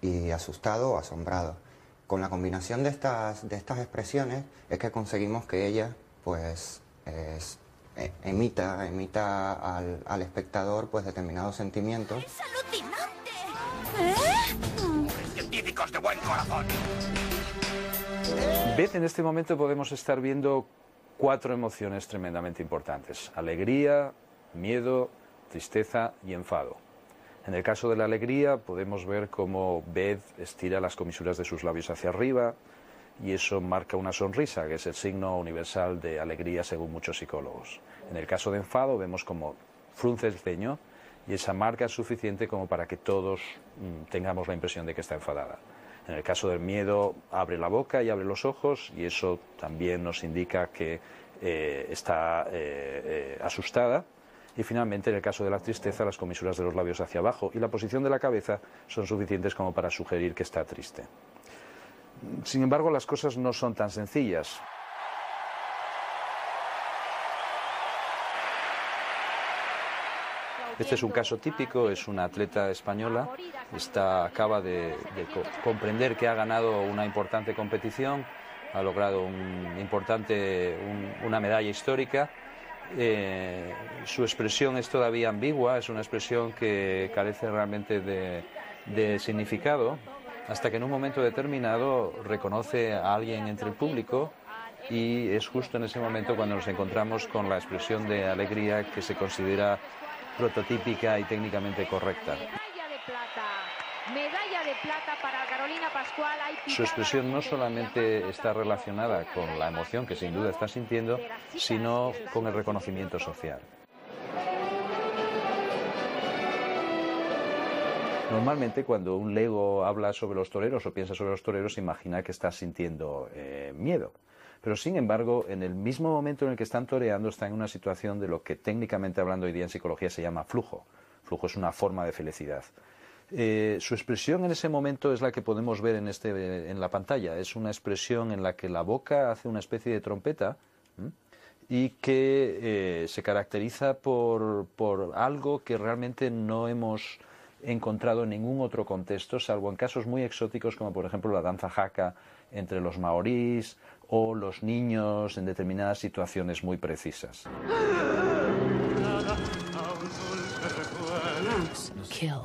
y asustado o asombrado. Con la combinación de estas expresiones es que conseguimos que ella, pues, emita al espectador, pues, determinados sentimientos. ¡Es alucinante! ¡Científicos de buen corazón! Beth, en este momento podemos estar viendo 4 emociones tremendamente importantes: alegría, miedo, tristeza y enfado. En el caso de la alegría podemos ver cómo Beth estira las comisuras de sus labios hacia arriba y eso marca una sonrisa, que es el signo universal de alegría según muchos psicólogos. En el caso de enfado vemos cómo frunce el ceño y esa marca es suficiente como para que todos tengamos la impresión de que está enfadada. En el caso del miedo abre la boca y abre los ojos y eso también nos indica que está asustada. Y finalmente, en el caso de la tristeza, las comisuras de los labios hacia abajo y la posición de la cabeza son suficientes como para sugerir que está triste. Sin embargo, las cosas no son tan sencillas. Este es un caso típico, es una atleta española, acaba de comprender que ha ganado una importante competición, ha logrado una medalla histórica. Su expresión es todavía ambigua, es una expresión que carece realmente de significado, hasta que en un momento determinado reconoce a alguien entre el público y es justo en ese momento cuando nos encontramos con la expresión de alegría que se considera prototípica y técnicamente correcta. Medalla de plata para Carolina Pascual. Su expresión no solamente está relacionada con la emoción que sin duda está sintiendo, sino con el reconocimiento social. Normalmente cuando un lego habla sobre los toreros o piensa sobre los toreros, se imagina que está sintiendo miedo. Pero sin embargo, en el mismo momento en el que están toreando, están en una situación de lo que técnicamente hablando hoy día en psicología se llama flujo. Flujo es una forma de felicidad. Su expresión en ese momento es la que podemos ver en la pantalla. Es una expresión en la que la boca hace una especie de trompeta y que se caracteriza por algo que realmente no hemos encontrado en ningún otro contexto, salvo en casos muy exóticos como por ejemplo la danza haka entre los maorís o los niños en determinadas situaciones muy precisas. Kill.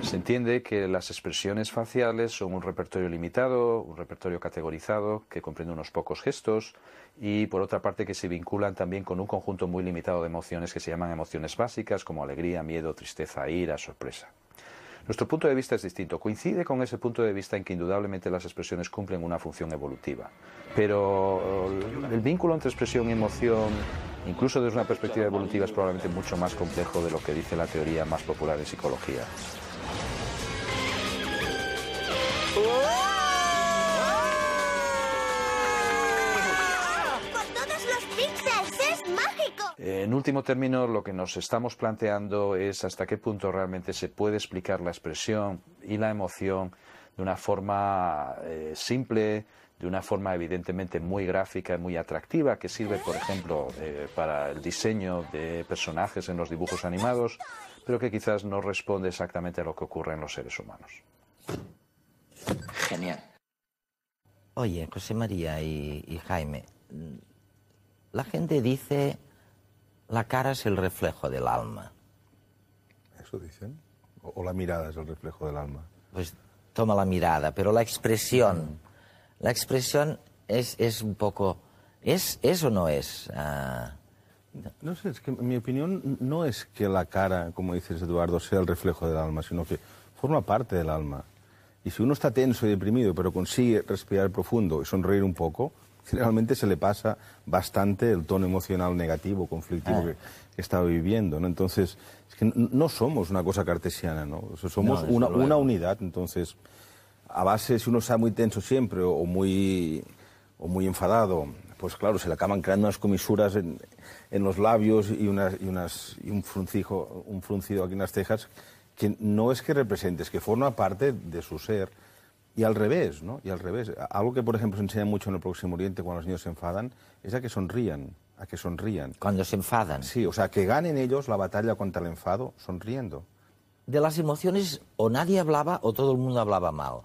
Se entiende que las expresiones faciales son un repertorio limitado, un repertorio categorizado que comprende unos pocos gestos y por otra parte que se vinculan también con un conjunto muy limitado de emociones que se llaman emociones básicas como alegría, miedo, tristeza, ira, sorpresa. Nuestro punto de vista es distinto, coincide con ese punto de vista en que indudablemente las expresiones cumplen una función evolutiva, pero el vínculo entre expresión y emoción, incluso desde una perspectiva evolutiva, es probablemente mucho más complejo de lo que dice la teoría más popular en psicología. En último término, lo que nos estamos planteando es hasta qué punto realmente se puede explicar la expresión y la emoción de una forma simple, de una forma evidentemente muy gráfica y muy atractiva, que sirve, por ejemplo, para el diseño de personajes en los dibujos animados, pero que quizás no responde exactamente a lo que ocurre en los seres humanos. Genial. Oye, José María y Jaime, la gente dice la cara es el reflejo del alma. ¿Eso dicen? ¿O la mirada es el reflejo del alma? Pues toma la mirada, pero la expresión es un poco... ¿Es o no es? No sé, es que en mi opinión no es que la cara, como dices Eduardo, sea el reflejo del alma, sino que forma parte del alma. Y si uno está tenso y deprimido, pero consigue respirar profundo y sonreír un poco, generalmente se le pasa bastante el tono emocional negativo, conflictivo que estaba viviendo, ¿no? Entonces, es que no somos una cosa cartesiana, ¿no? O sea, somos una unidad. Entonces, a base, si uno está muy tenso siempre o muy enfadado, pues claro, se le acaban creando unas comisuras en los labios y un fruncido aquí en las cejas, que no es que represente, es que forma parte de su ser. Y al revés, ¿no? Y al revés. Algo que, por ejemplo, se enseña mucho en el Próximo Oriente cuando los niños se enfadan, es a que sonrían. Cuando se enfadan. Sí, o sea, que ganen ellos la batalla contra el enfado sonriendo. De las emociones o nadie hablaba o todo el mundo hablaba mal.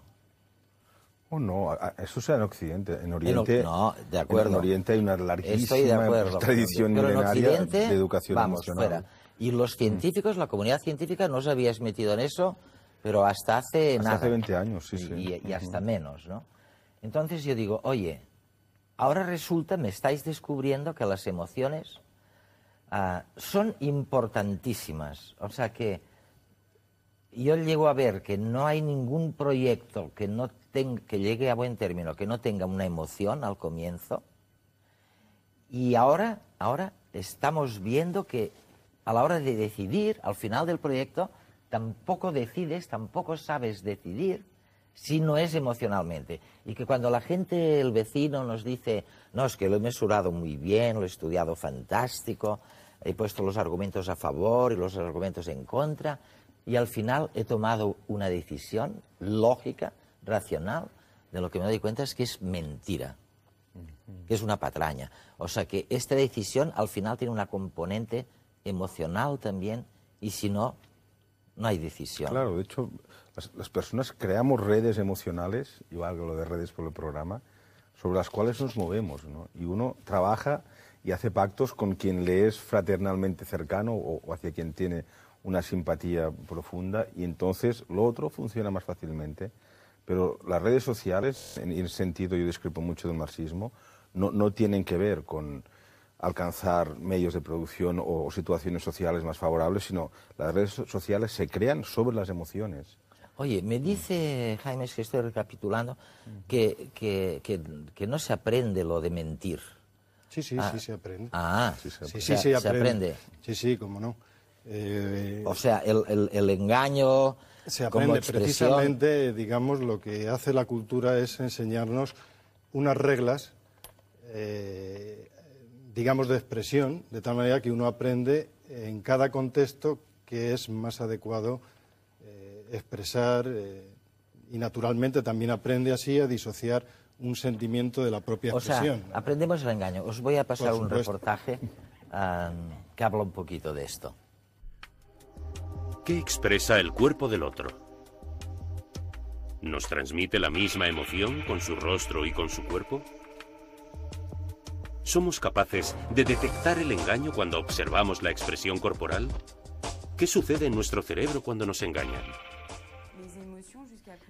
Oh, no, eso sea en Occidente. En Oriente, no, de acuerdo. En Oriente hay una larguísima tradición milenaria de educación emocional. Fuera. Y los científicos, la comunidad científica, no os habíais metido en eso, pero hasta hace nada. Hasta hace 20 años, sí. Y hasta menos, ¿no? Entonces yo digo, oye, ahora resulta, me estáis descubriendo que las emociones son importantísimas. O sea que yo llego a ver que no hay ningún proyecto que llegue a buen término, que no tenga una emoción al comienzo. Y ahora estamos viendo que a la hora de decidir, al final del proyecto, tampoco sabes decidir si no es emocionalmente. Y que cuando la gente, el vecino, nos dice, no, es que lo he mesurado muy bien, lo he estudiado fantástico, he puesto los argumentos a favor y los argumentos en contra, y al final he tomado una decisión lógica, racional, de lo que me doy cuenta es que es mentira, que es una patraña. O sea que esta decisión al final tiene una componente emocional también, y si no, no hay decisión. Claro, de hecho, las personas creamos redes emocionales, yo hago lo de redes por el programa, sobre las cuales nos movemos, ¿no? Y uno trabaja y hace pactos con quien le es fraternalmente cercano o hacia quien tiene una simpatía profunda, y entonces lo otro funciona más fácilmente. Pero las redes sociales, en ese sentido yo discrepo mucho del marxismo, no tienen que ver con alcanzar medios de producción o situaciones sociales más favorables, sino las redes sociales se crean sobre las emociones. Oye, me dice Jaime, es que estoy recapitulando, que no se aprende lo de mentir. Sí se aprende. Se aprende. Sí, cómo no. O sea, el engaño se aprende como expresión. Precisamente, digamos, lo que hace la cultura es enseñarnos unas reglas, digamos, de expresión, de tal manera que uno aprende en cada contexto que es más adecuado expresar y naturalmente también aprende así a disociar un sentimiento de la propia expresión. O sea, aprendemos el engaño. Os voy a pasar un reportaje que habla un poquito de esto. ¿Qué expresa el cuerpo del otro? ¿Nos transmite la misma emoción con su rostro y con su cuerpo? ¿Somos capaces de detectar el engaño cuando observamos la expresión corporal? ¿Qué sucede en nuestro cerebro cuando nos engañan?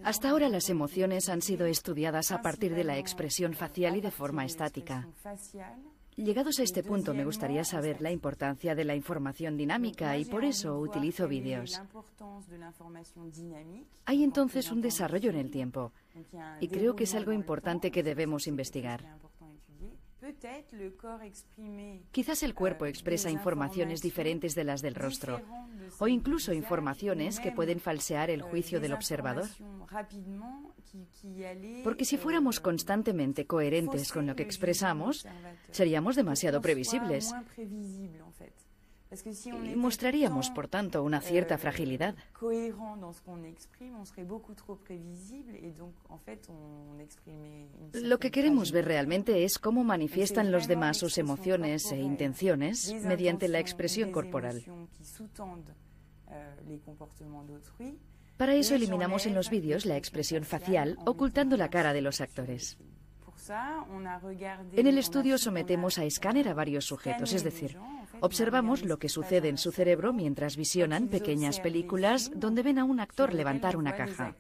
Hasta ahora las emociones han sido estudiadas a partir de la expresión facial y de forma estática. Llegados a este punto, me gustaría saber la importancia de la información dinámica y por eso utilizo vídeos. Hay entonces un desarrollo en el tiempo y creo que es algo importante que debemos investigar. Quizás el cuerpo expresa informaciones diferentes de las del rostro, o incluso informaciones que pueden falsear el juicio del observador. Porque si fuéramos constantemente coherentes con lo que expresamos, seríamos demasiado previsibles. Y mostraríamos, por tanto, una cierta fragilidad. Lo que queremos ver realmente es cómo manifiestan los demás sus emociones e intenciones mediante la expresión corporal. Para eso eliminamos en los vídeos la expresión facial, ocultando la cara de los actores. En el estudio sometemos a escáner a varios sujetos, es decir, observamos lo que sucede en su cerebro mientras visionan pequeñas películas donde ven a un actor levantar una caja.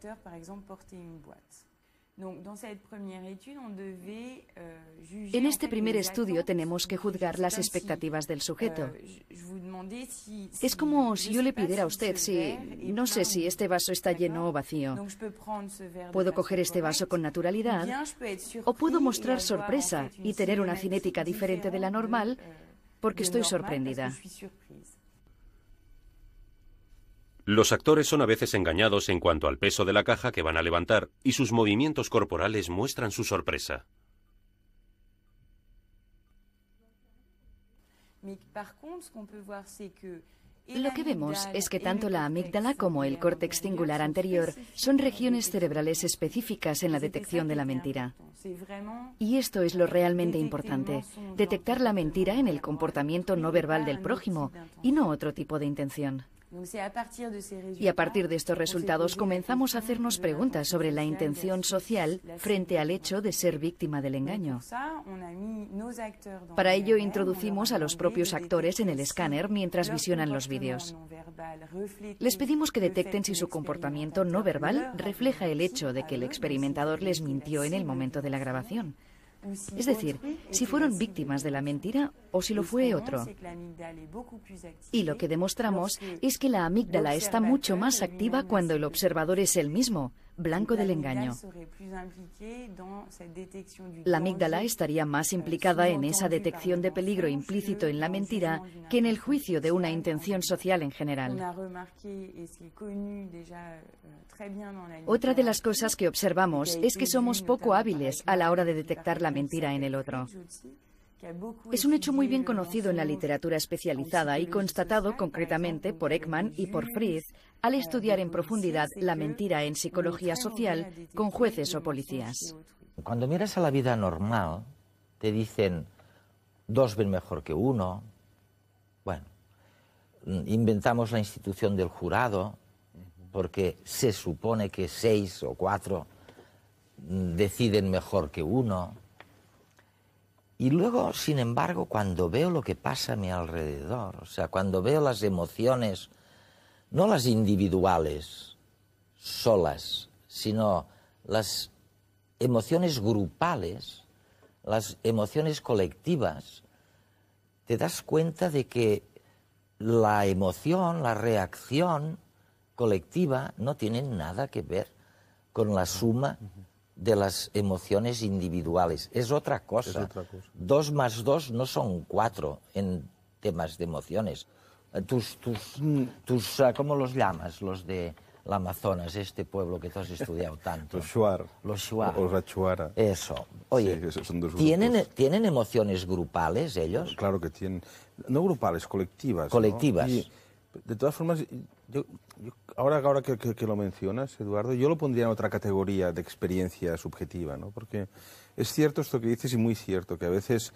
En este primer estudio tenemos que juzgar las expectativas del sujeto. Es como si yo le pidiera a usted no sé si este vaso está lleno o vacío. Puedo coger este vaso con naturalidad o puedo mostrar sorpresa y tener una cinética diferente de la normal porque estoy sorprendida. Los actores son a veces engañados en cuanto al peso de la caja que van a levantar y sus movimientos corporales muestran su sorpresa. Lo que vemos es que tanto la amígdala como el córtex cingular anterior son regiones cerebrales específicas en la detección de la mentira. Y esto es lo realmente importante, detectar la mentira en el comportamiento no verbal del prójimo y no otro tipo de intención. Y a partir de estos resultados comenzamos a hacernos preguntas sobre la intención social frente al hecho de ser víctima del engaño. Para ello introducimos a los propios actores en el escáner mientras visionan los vídeos. Les pedimos que detecten si su comportamiento no verbal refleja el hecho de que el experimentador les mintió en el momento de la grabación. Es decir, si fueron víctimas de la mentira o si lo fue otro. Y lo que demostramos es que la amígdala está mucho más activa cuando el observador es el mismo, blanco del engaño. La amígdala estaría más implicada en esa detección de peligro implícito en la mentira que en el juicio de una intención social en general. Otra de las cosas que observamos es que somos poco hábiles a la hora de detectar la mentira en el otro. Es un hecho muy bien conocido en la literatura especializada y constatado concretamente por Ekman y por Frith al estudiar en profundidad la mentira en psicología social con jueces o policías. Cuando miras a la vida normal, te dicen 2 ven mejor que 1. Bueno, inventamos la institución del jurado porque se supone que 6 o 4 deciden mejor que 1. Y luego, sin embargo, cuando veo lo que pasa a mi alrededor, o sea, cuando veo las emociones, no las individuales, solas, sino las emociones grupales, las emociones colectivas, te das cuenta de que la emoción, la reacción colectiva no tienen nada que ver con la suma de las emociones individuales. Es otra cosa. 2 más 2 no son 4 en temas de emociones. ¿Cómo los llamas? Los de la Amazonas, este pueblo que tú has estudiado tanto. Los Shuar. Los Shuar. O Rachuara. Eso. Oye, sí, son dos ¿tienen emociones grupales ellos? Claro que tienen. No grupales, colectivas. Colectivas. ¿No? de todas formas, ahora que lo mencionas, Eduardo, yo lo pondría en otra categoría de experiencia subjetiva, ¿no? Porque es cierto esto que dices y muy cierto, que a veces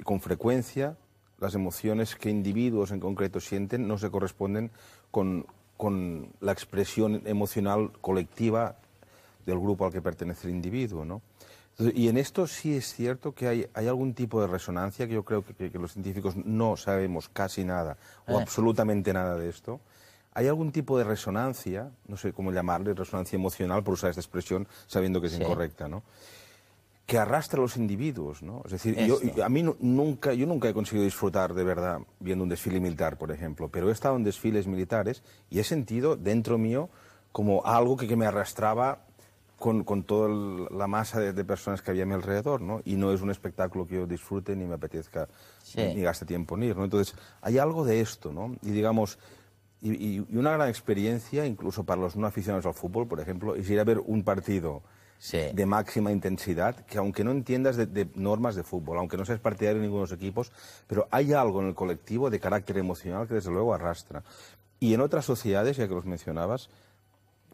con frecuencia, las emociones que individuos en concreto sienten no se corresponden con la expresión emocional colectiva del grupo al que pertenece el individuo, ¿no? Entonces, y en esto sí es cierto que hay algún tipo de resonancia, que yo creo que los científicos no sabemos casi nada o absolutamente nada de esto. Hay algún tipo de resonancia, no sé cómo llamarle, resonancia emocional, por usar esta expresión sabiendo que es incorrecta, ¿no? Que arrastra a los individuos, ¿no? Es decir, yo nunca he conseguido disfrutar de verdad viendo un desfile militar, por ejemplo, pero he estado en desfiles militares y he sentido dentro mío como algo que me arrastraba con toda la masa de personas que había a mi alrededor, ¿no? Y no es un espectáculo que yo disfrute ni me apetezca ni gaste tiempo en ir, ¿no? Entonces, hay algo de esto, ¿no? Y digamos, y una gran experiencia, incluso para los no aficionados al fútbol, por ejemplo, es ir a ver un partido de máxima intensidad, que aunque no entiendas de normas de fútbol, aunque no seas partidario de ninguno de los equipos, pero hay algo en el colectivo de carácter emocional que desde luego arrastra. Y en otras sociedades, ya que los mencionabas,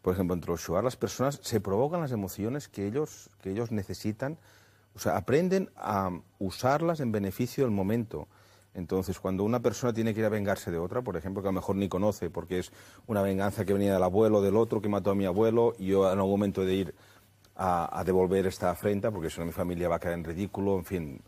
por ejemplo, entre los shuar, las personas se provocan las emociones que ellos necesitan, o sea, aprenden a usarlas en beneficio del momento. Entonces, cuando una persona tiene que ir a vengarse de otra, por ejemplo, que a lo mejor ni conoce, porque es una venganza que venía del abuelo, del otro que mató a mi abuelo, y yo en algún momento he de ir a devolver esta afrenta, porque si no mi familia va a caer en ridículo, en fin.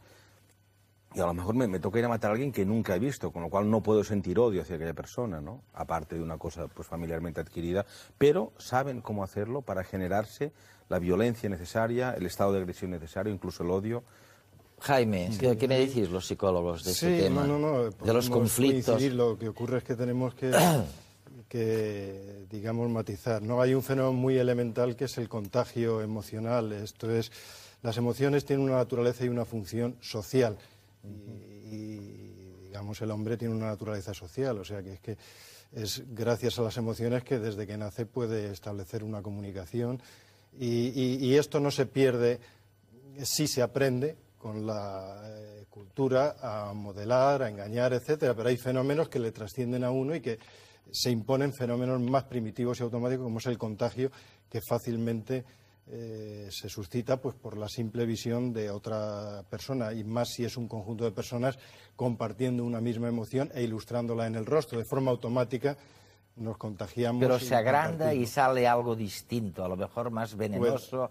Y a lo mejor me toca ir a matar a alguien que nunca he visto, con lo cual no puedo sentir odio hacia aquella persona, ¿no? Aparte de una cosa pues familiarmente adquirida, pero saben cómo hacerlo para generarse la violencia necesaria, el estado de agresión necesario, incluso el odio. Jaime, ¿qué me decís los psicólogos de este tema? De los conflictos. Coincidir. Lo que ocurre es que tenemos que, digamos, matizar, ¿no? Hay un fenómeno muy elemental que es el contagio emocional. Esto es, las emociones tienen una naturaleza y una función social. Y digamos, el hombre tiene una naturaleza social, o sea que es gracias a las emociones que desde que nace puede establecer una comunicación y esto no se pierde, sí se aprende con la cultura a modelar, a engañar, etcétera, pero hay fenómenos que le trascienden a uno y que se imponen fenómenos más primitivos y automáticos, como es el contagio, que fácilmente se suscita pues por la simple visión de otra persona, y más si es un conjunto de personas compartiendo una misma emoción e ilustrándola en el rostro. De forma automática nos contagiamos. Pero se agranda y sale algo distinto, a lo mejor más venenoso,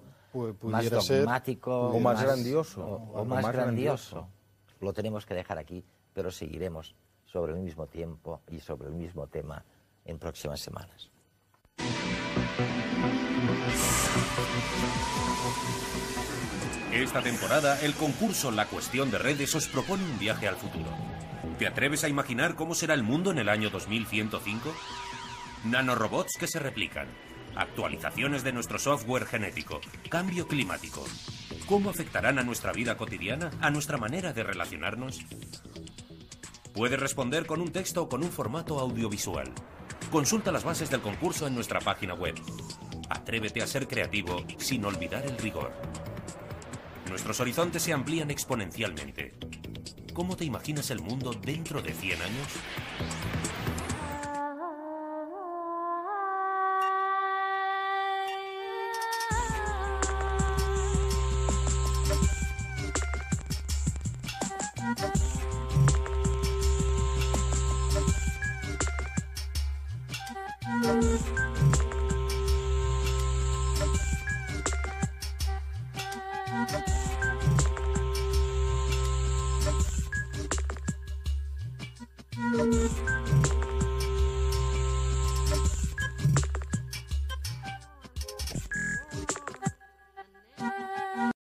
más dogmático, o más grandioso. O más grandioso. Lo tenemos que dejar aquí, pero seguiremos sobre el mismo tiempo y sobre el mismo tema en próximas semanas. Esta temporada, el concurso La Cuestión de Redes os propone un viaje al futuro. ¿Te atreves a imaginar cómo será el mundo en el año 2105? Nanorobots que se replican, actualizaciones de nuestro software genético, cambio climático. ¿Cómo afectarán a nuestra vida cotidiana, a nuestra manera de relacionarnos? Puedes responder con un texto o con un formato audiovisual. Consulta las bases del concurso en nuestra página web. Atrévete a ser creativo sin olvidar el rigor. Nuestros horizontes se amplían exponencialmente. ¿Cómo te imaginas el mundo dentro de 100 años?